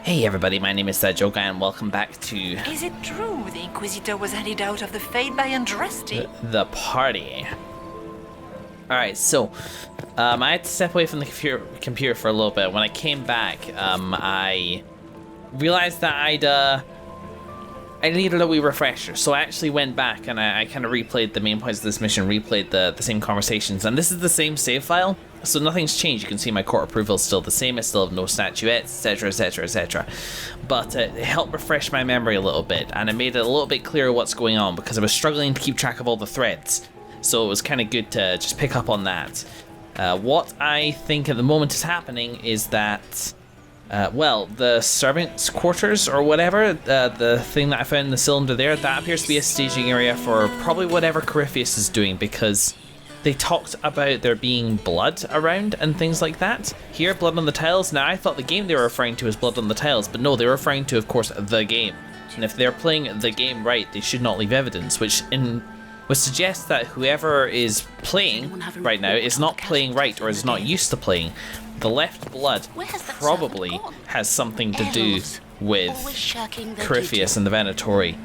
Hey everybody, my name is Joga and welcome back to... Is it true the Inquisitor was handed out of the Fate by Andraste? The party. Alright, so, I had to step away from the computer for a little bit. When I came back, I realized that I needed a wee refresher. So I actually went back and I kind of replayed the main points of this mission, replayed the same conversations. And this is the same save file, so nothing's changed. You can see my court approval is still the same. I still have no statuettes, etc, etc, etc. But it helped refresh my memory a little bit, and it made it a little bit clearer what's going on, because I was struggling to keep track of all the threads. So it was kind of good to just pick up on that. What I think at the moment is happening is that, well, the servants' quarters or whatever, the thing that I found in the cylinder there, that appears to be a staging area for probably whatever Corypheus is doing, because they talked about there being blood around and things like that. Here, blood on the tiles. Now, I thought the game they were referring to as blood on the tiles, but no, they were referring to, of course, the game. And if they're playing the game right, they should not leave evidence, which would suggest that whoever is playing right now is not playing right, or is not used to playing. The left blood probably has something to do with Corypheus and the Venatori.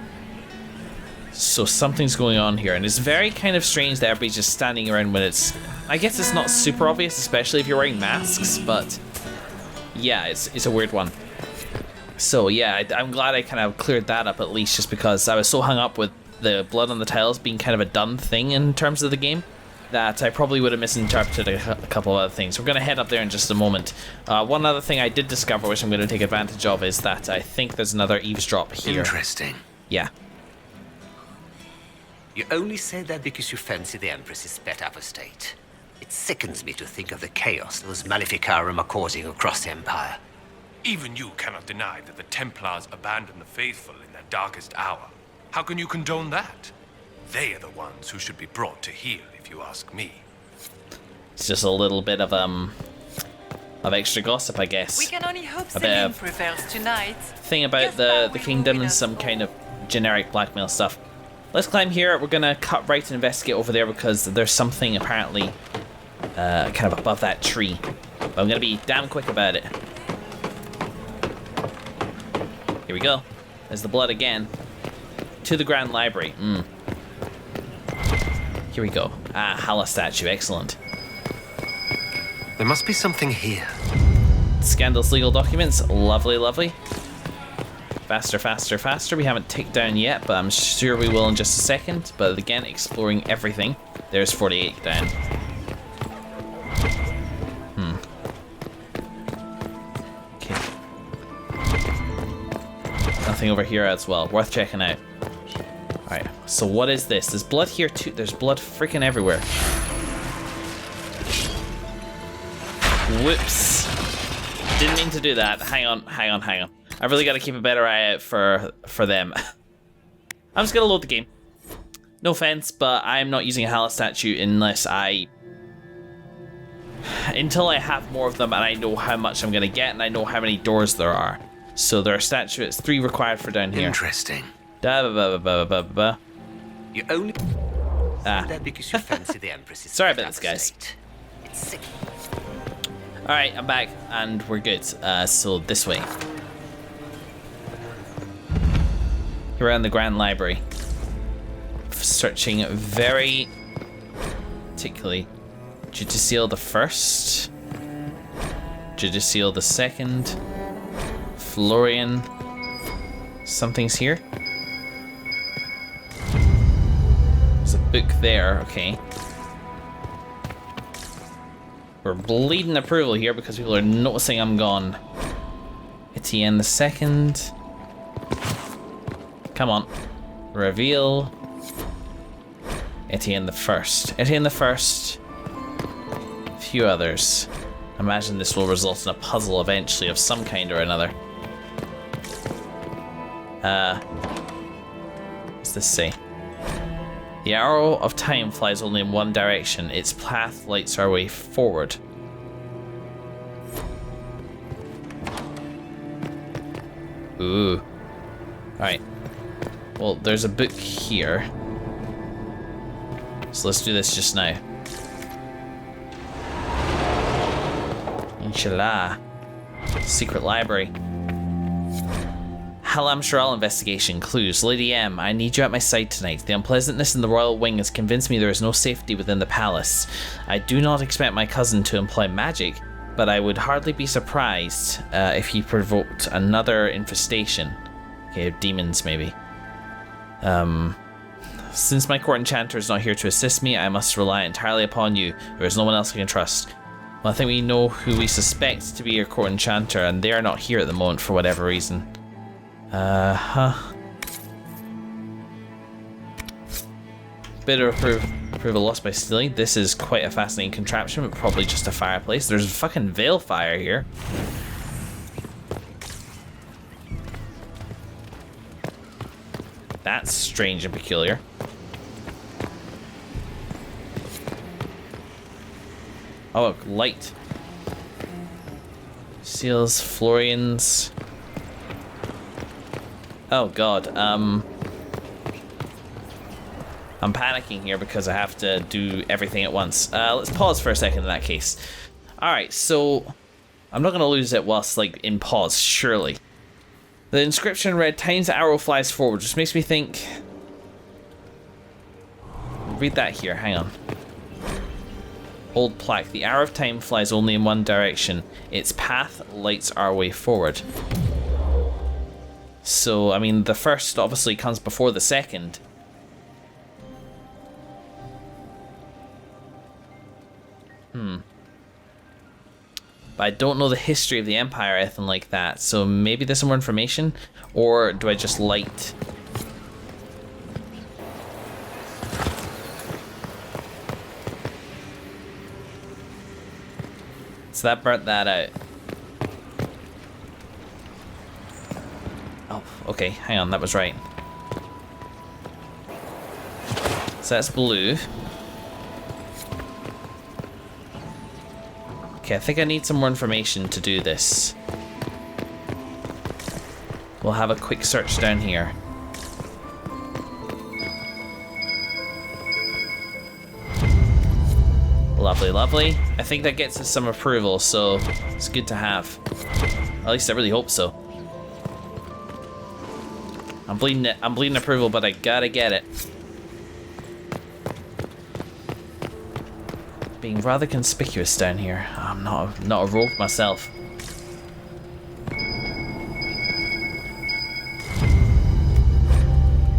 So something's going on here, and it's very kind of strange that everybody's just standing around when it's... I guess it's not super obvious, especially if you're wearing masks, but yeah, it's a weird one. So yeah, I'm glad I kind of cleared that up at least, just because I was so hung up with the blood on the tiles being kind of a done thing in terms of the game that I probably would have misinterpreted a couple of other things. We're going to head up there in just a moment. One other thing I did discover, which I'm going to take advantage of, is that I think there's another eavesdrop here. Interesting. Yeah. You only say that because you fancy the Empress's pet apostate. It sickens me to think of the chaos those Maleficarum are causing across the Empire. Even you cannot deny that the Templars abandoned the faithful in their darkest hour. How can you condone that? They are the ones who should be brought to heel, if you ask me. It's just a little bit of extra gossip, I guess. We can only hope Celine prevails tonight. Thing about the kingdom and some kind of generic blackmail stuff. Let's climb here. We're gonna cut right and investigate over there, because there's something apparently kind of above that tree. But I'm gonna be damn quick about it. Here we go. There's the blood again. To the Grand Library. Here we go. Ah, Hala statue. Excellent. There must be something here. Scandalous legal documents. Lovely, lovely. Faster, faster, faster. We haven't ticked down yet, but I'm sure we will in just a second. But again, exploring everything. There's 48 down. Okay. Nothing over here as well. Worth checking out. Alright, so what is this? There's blood here too. There's blood freaking everywhere. Whoops. Didn't mean to do that. Hang on. I really got to keep a better eye out for them. I'm just going to load the game. No offense, but I'm not using a Hala statue until I have more of them and I know how much I'm going to get and I know how many doors there are. So there are statues, 3 required for down here. Interesting. You only that because you fancy the Empress's Sorry about this, guys. It's sick. Alright, I'm back and we're good. So this way. Here around the Grand Library. Searching very particularly. Judicial the first. Judicial the second. Florian. Something's here. There's a book there, okay. We're bleeding approval here because people are noticing I'm gone. Etienne the second. Come on. Reveal. Etienne the first. Etienne the first. A few others. Imagine this will result in a puzzle eventually of some kind or another. What's this say? The arrow of time flies only in one direction. Its path lights our way forward. Ooh. Alright. Well, there's a book here. So let's do this just now. Inshallah. Secret library. Halam-Sharal investigation. Clues. Lady M, I need you at my side tonight. The unpleasantness in the royal wing has convinced me there is no safety within the palace. I do not expect my cousin to employ magic, but I would hardly be surprised if he provoked another infestation. Okay, demons maybe. Since my court enchanter is not here to assist me, I must rely entirely upon you. There is no one else I can trust. Well, I think we know who we suspect to be your court enchanter, and they are not here at the moment for whatever reason. Bit of approval lost by stealing. This is quite a fascinating contraption, but probably just a fireplace. There's a fucking veil fire here. That's strange and peculiar. Oh, light. Seals, Florians. Oh god, I'm panicking here because I have to do everything at once. Let's pause for a second in that case. Alright, so I'm not gonna lose it whilst like in pause, surely. The inscription read, "Time's arrow flies forward," which makes me think... Read that here, hang on. Old plaque. The arrow of time flies only in one direction. Its path lights our way forward. So, I mean, the first obviously comes before the second. But I don't know the history of the Empire or anything like that, so maybe there's some more information? Or do I just light... So that burnt that out. Oh, okay, hang on, that was right. So that's blue. Okay, I think I need some more information to do this. We'll have a quick search down here. Lovely, lovely. I think that gets us some approval, so it's good to have. At least I really hope so. I'm bleeding approval, but I gotta get it. Being rather conspicuous down here. I'm not a rogue myself.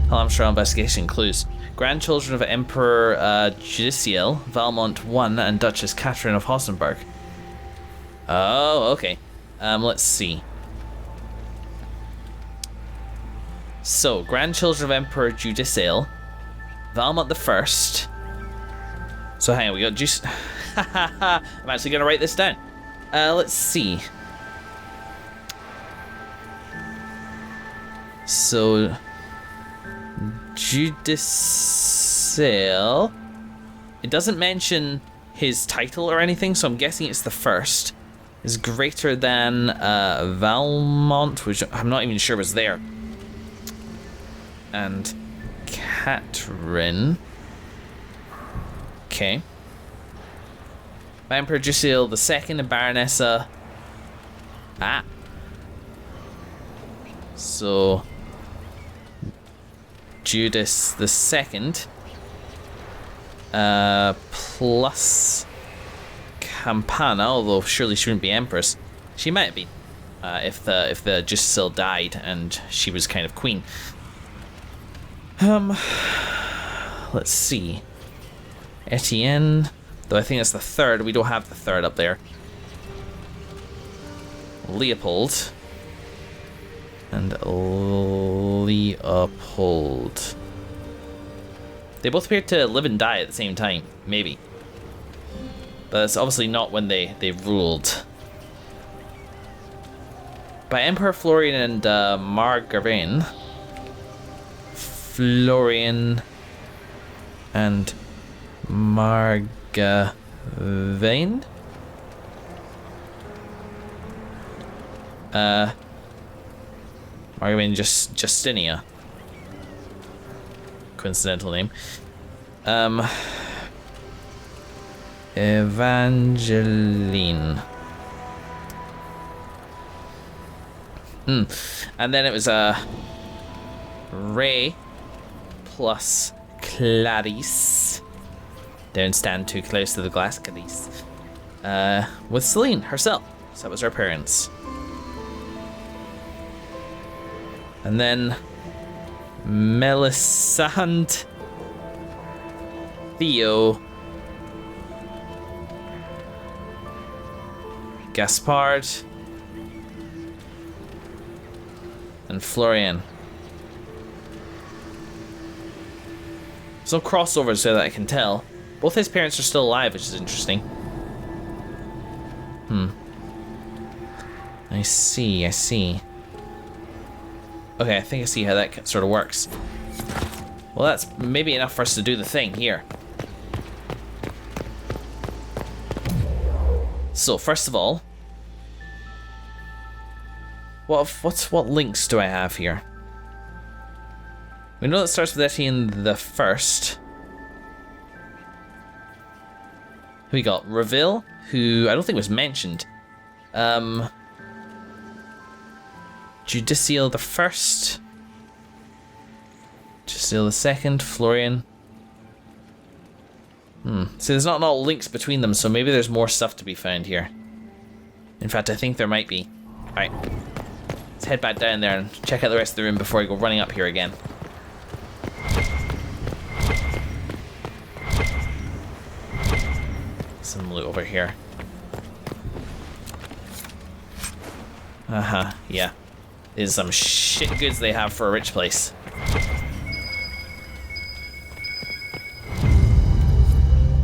Halam-Sharal investigation clues. Grandchildren of Emperor Judicial, Valmont I, and Duchess Catherine of Hossenberg. Oh, okay. Let's see. So, grandchildren of Emperor Judicial, Valmont I. So, hang on, we got juice. I'm actually gonna write this down. Let's see. So, Judicial. It doesn't mention his title or anything, so I'm guessing it's the first. Is greater than Valmont, which I'm not even sure was there. And Catherine. Okay. Emperor Judicial II and Baronessa. Ah. So Judas II plus Campana, although surely she wouldn't be Empress. She might have been if the Judicial died and she was kind of queen. Let's see. Etienne, though I think that's the third. We don't have the third up there. Leopold. And Leopold. They both appear to live and die at the same time, maybe. But that's obviously not when they ruled. By Emperor Florian and Margarine. Florian and Margavain? Margavain Justinia. Coincidental name. Evangeline. And then it was Ray plus Clarice. Don't stand too close to the glass, Clarice. With Celine herself. So that was her parents. And then Melisande, Theo, Gaspard, and Florian. There's no crossovers so that I can tell. Both his parents are still alive, which is interesting. I see. Okay, I think I see how that sort of works. Well, that's maybe enough for us to do the thing here. So, first of all, what links do I have here? We know that starts with Etienne the First. Who we got? Reville, who I don't think was mentioned. Judicial the First. Judicial the Second. Florian. So there's not all links between them, so maybe there's more stuff to be found here. In fact, I think there might be. Alright. Let's head back down there and check out the rest of the room before I go running up here again. Some loot over here. Yeah. Is some shit goods they have for a rich place.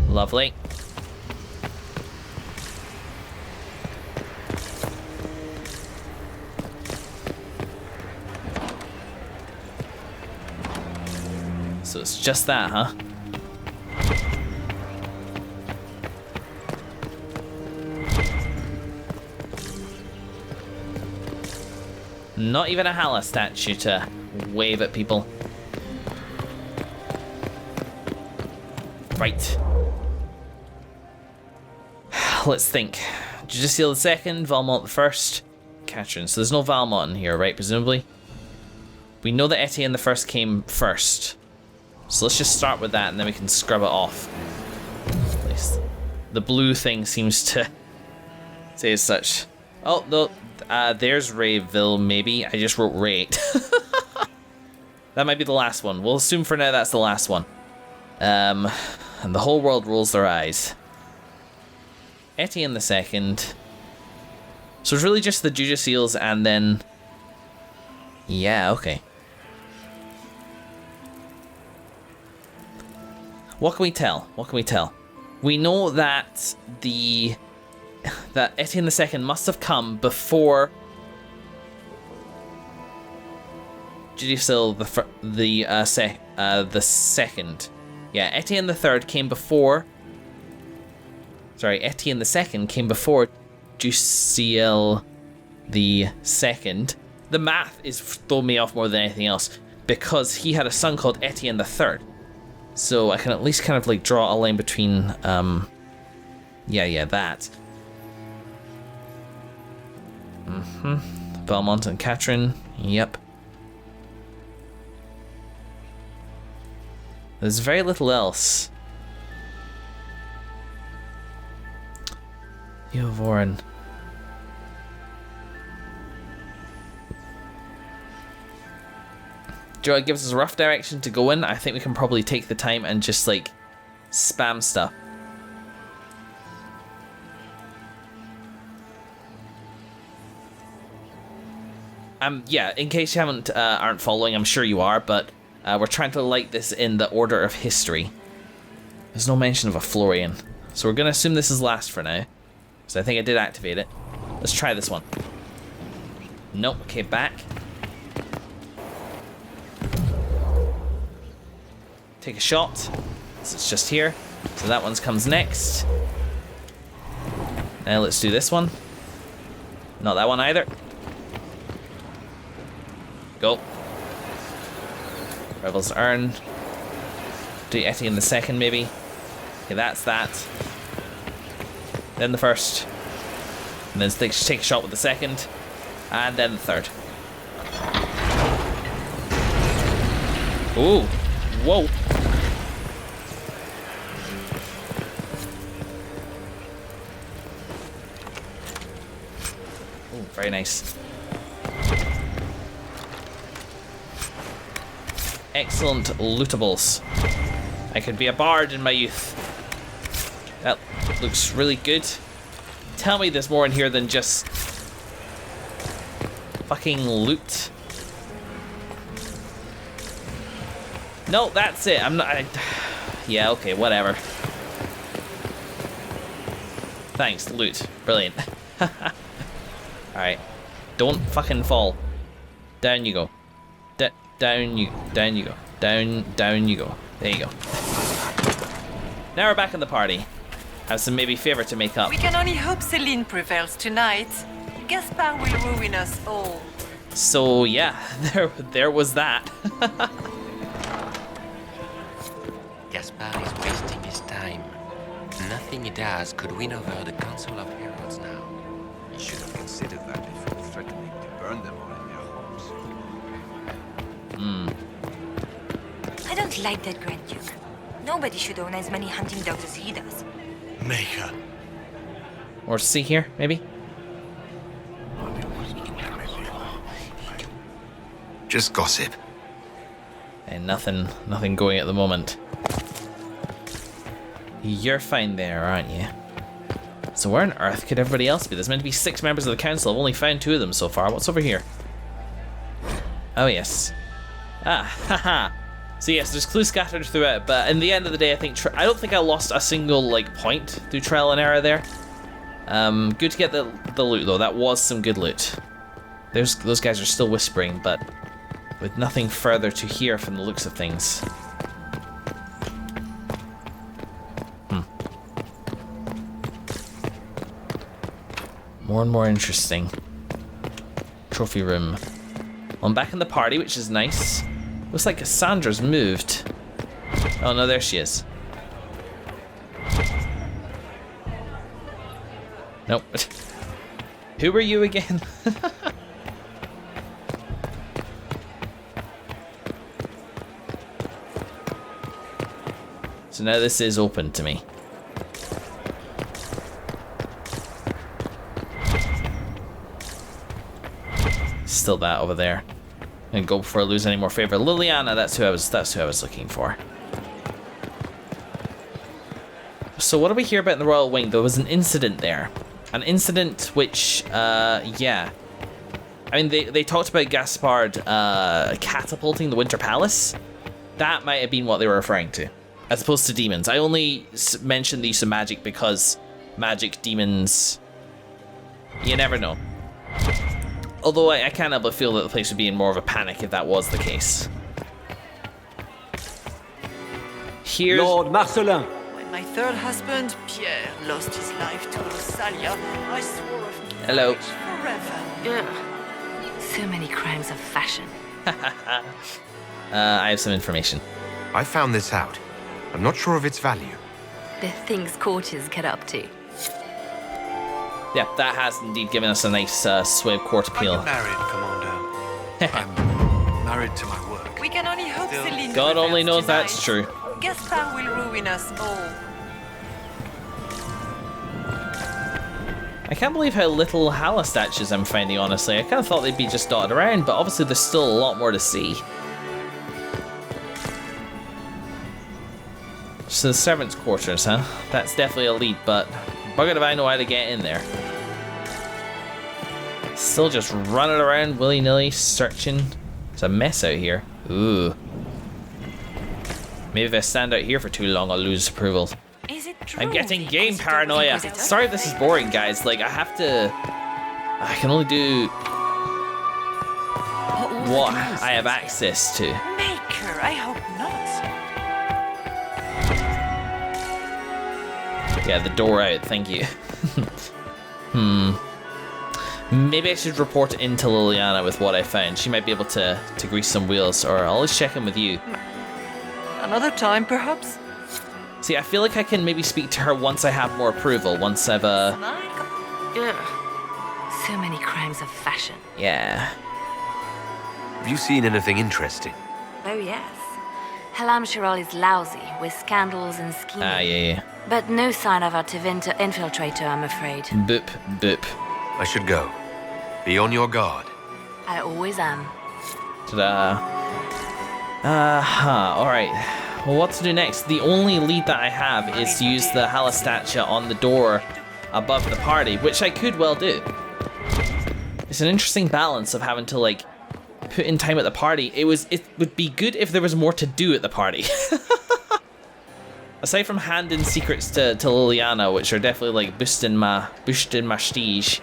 Lovely. So it's just that, huh? Not even a Hala statue to wave at people. Right. Let's think. Judicial the Second, Valmont the First, Catherine. So there's no Valmont in here, right? Presumably. We know that Etienne the First came first. So let's just start with that and then we can scrub it off. At least the blue thing seems to say as such. Oh, no. There's Rayville, maybe. I just wrote Ray. That might be the last one. We'll assume for now that's the last one. And the whole world rolls their eyes. Etienne the Second. So it's really just the Judicials and then... Yeah, okay. What can we tell? We know that that Etienne the Second must have come before Judicial the Second. Yeah, Etienne the Third came before. Sorry, Etienne the Second came before Judicial the Second. The math is throwing me off more than anything else because he had a son called Etienne the Third. So I can at least kind of like draw a line between that. Valmont and Catherine. Yep. There's very little else. Yovoran. Joe, it gives us a rough direction to go in. I think we can probably take the time and just like spam stuff. Yeah, in case you aren't following, I'm sure you are, but we're trying to light this in the order of history. There's no mention of a Florian, so we're gonna assume this is last for now. So I think I did activate it. Let's try this one. Nope. Okay, back. Take a shot. So it's just here. So that one comes next. Now let's do this one. Not that one either. Go. Revel's Urn. Do Etienne the Second, maybe. Okay, that's that. Then the first. And then take a shot with the second. And then the third. Ooh. Whoa. Ooh, very nice. Excellent lootables. I could be a bard in my youth. That looks really good. Tell me there's more in here than just fucking loot. No, that's it. I'm not... yeah, okay, whatever. Thanks, loot. Brilliant. Alright. Don't fucking fall. Down you go. Down you go. Down you go. There you go. Now we're back in the party. Have some maybe favor to make up. We can only hope Celine prevails tonight. Gaspar will ruin us all. So yeah, there was that. Gaspar is wasting his time. Nothing he does could win over the Council of Heralds now. You should have considered that before threatening to burn them all in their homes. I don't like that Grand Duke. Nobody should own as many hunting dogs as he does. Maker. Or see here, maybe? Just gossip. And nothing going at the moment. You're fine there, aren't you? So where on earth could everybody else be? There's meant to be 6 members of the council. I've only found 2 of them so far. What's over here? Oh, yes. Ah, haha. So yes, there's clues scattered throughout, but in the end of the day, I don't think I lost a single, like, point through trial and error there. Good to get the loot, though. That was some good loot. Those guys are still whispering, but with nothing further to hear from the looks of things. More and more interesting. Trophy room. Well, I'm back in the party, which is nice. Looks like Cassandra's moved. Oh no, there she is. Nope. Who were you again? So now this is open to me. Still that over there. And go before I lose any more favor. Liliana, that's who I was looking for. So what do we hear about in the Royal Wing? There was an incident there. An incident which, yeah. I mean, they talked about Gaspard catapulting the Winter Palace. That might have been what they were referring to, as opposed to demons. I only mentioned the use of magic because magic, demons, you never know. Although I can't help but feel that the place would be in more of a panic if that was the case. Here's... Lord Marcelin. When my third husband, Pierre, lost his life to Rosalia, I swore off Hello. forever. Ugh. So many crimes of fashion. I have some information. I found this out. I'm not sure of its value. The things courtiers get up to. Yeah, that has indeed given us a nice sway of court appeal. Are you married, Commander? I'm married to my work. We can only hope Celine God prevails only knows tonight. that's true. Gaspar will ruin us all. I can't believe how little Hala statues I'm finding, honestly. I kind of thought they'd be just dotted around, but obviously there's still a lot more to see. So the servants' quarters, huh? That's definitely a lead, but buggered if I know how to get in there. Still just running around willy-nilly, searching. It's a mess out here. Ooh. Maybe if I stand out here for too long, I'll lose approval. Is it true? I'm getting the game Inquisitor paranoia. was Inquisitor? Sorry if this is boring, guys. Like, I can only do what I have access to. Maker, I hope not. Yeah, the door out, thank you. Maybe I should report it into Liliana with what I found. She might be able to grease some wheels, or I'll always check in with you. Another time, perhaps? See, I feel like I can maybe speak to her once I have more approval, once I've, Ugh. So many crimes of fashion. yeah. Have you seen anything interesting? Oh, yes. Halamshirol is lousy, with scandals and scheming. Ah, yeah. But no sign of our Tevinter infiltrator, I'm afraid. Boop, boop. I should go. Be on your guard. I always am. Ta-da. Alright. Well, what to do next? The only lead that I have is to use the Halastatia on the door above the party, which I could well do. It's an interesting balance of having to, like, put in time at the party. It would be good if there was more to do at the party. Aside from handing secrets to Liliana, which are definitely, like, boosting my prestige,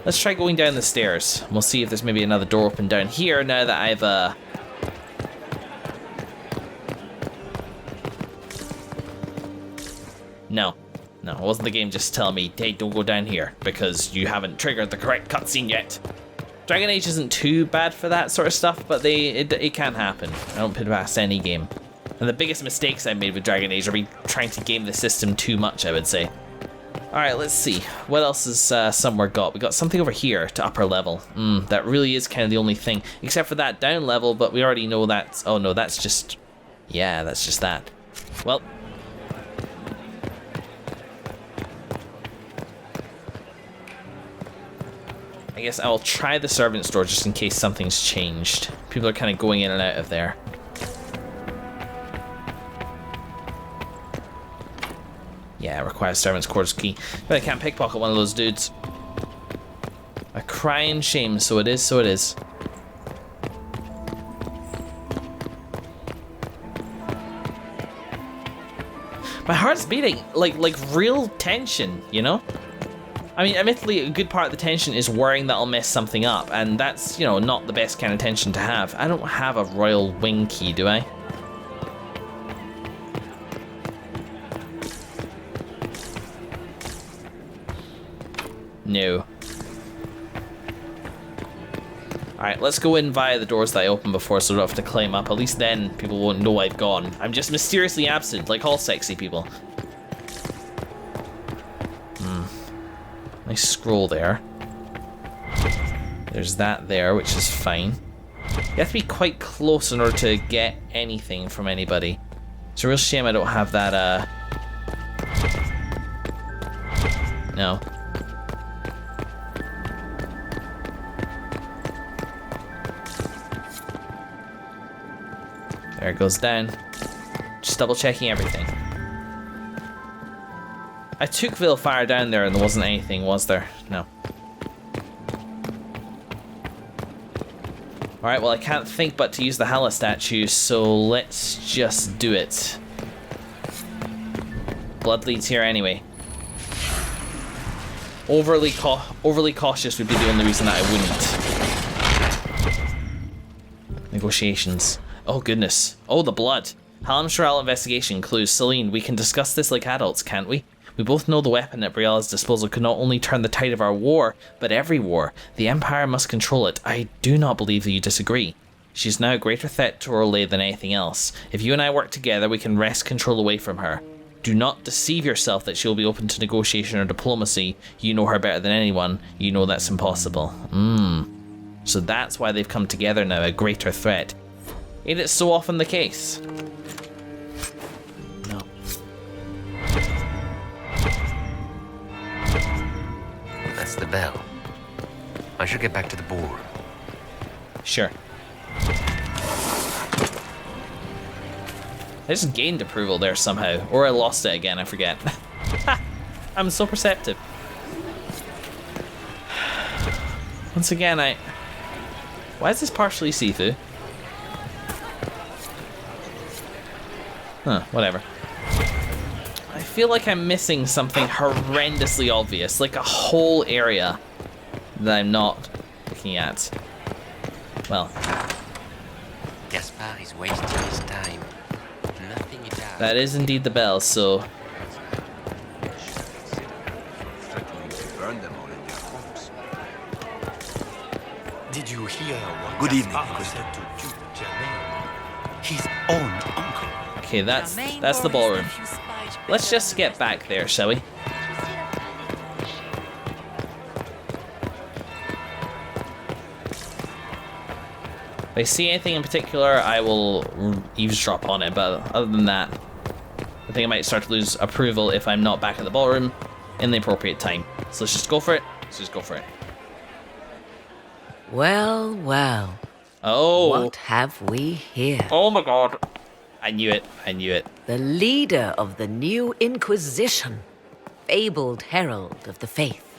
let's try going down the stairs. We'll see if there's maybe another door open down here now that I've, No, it wasn't the game just telling me, hey, don't go down here, because you haven't triggered the correct cutscene yet. Dragon Age isn't too bad for that sort of stuff, but it can happen. I don't put it past any game. And the biggest mistakes I made with Dragon Age are trying to game the system too much, I would say. Alright, let's see. What else is somewhere got? We got something over here to upper level. That really is kind of the only thing. Except for that down level, but we already know that's... Oh no, that's just... Yeah, that's just that. Well... I guess I'll try the servant store just in case something's changed. People are kind of going in and out of there. Yeah, it requires servant's quarters key. But I can't pickpocket one of those dudes. A crying shame, so it is, so it is. My heart's beating, like real tension, you know? I mean, admittedly, a good part of the tension is worrying that I'll mess something up, and that's, you know, not the best kind of tension to have. I don't have a royal wing key, do I? No. Alright, let's go in via the doors that I opened before so I don't have to climb up. At least then people won't know I've gone. I'm just mysteriously absent, like all sexy people. Nice scroll there. There's that there, which is fine. You have to be quite close in order to get anything from anybody. It's a real shame I don't have that, No. There it goes down. Just double checking everything. I took Vilfire down there and there wasn't anything, was there? No. Alright, well I can't think but to use the Hala statue, so let's just do it. Blood leads here anyway. Overly cautious would be the only reason that I wouldn't. Negotiations. Oh goodness. Oh, the blood. Halamshirol investigation clues. Celine, we can discuss this like adults, can't we? We both know the weapon at Brielle's disposal could not only turn the tide of our war, but every war. The Empire must control it. I do not believe that you disagree. She is now a greater threat to Orlais than anything else. If you and I work together, we can wrest control away from her. Do not deceive yourself that she will be open to negotiation or diplomacy. You know her better than anyone. You know that's impossible. So that's why they've come together now, a greater threat. Ain't it so often the case? No. That's the bell. I should get back to the ballroom. Sure. I just gained approval there somehow. Or I lost it again, I forget. I'm so perceptive. Once again, why is this partially see-through? Huh, whatever. I feel like I'm missing something horrendously obvious, like a whole area that I'm not looking at. Well. Gaspard is wasting his time. Nothing he does. That is indeed the bell, so... Threatening to burn them all in their homes. Did you hear what Good evening, Gaspard said to Duke Germain? His own uncle. Okay, that's the ballroom. Let's just get back there, shall we? If I see anything in particular, I will eavesdrop on it, but other than that, I think I might start to lose approval if I'm not back at the ballroom in the appropriate time. So let's just go for it. Let's just go for it. Well, well. Oh. What have we here? Oh my god. I knew it. I knew it. The leader of the new Inquisition. Fabled herald of the faith.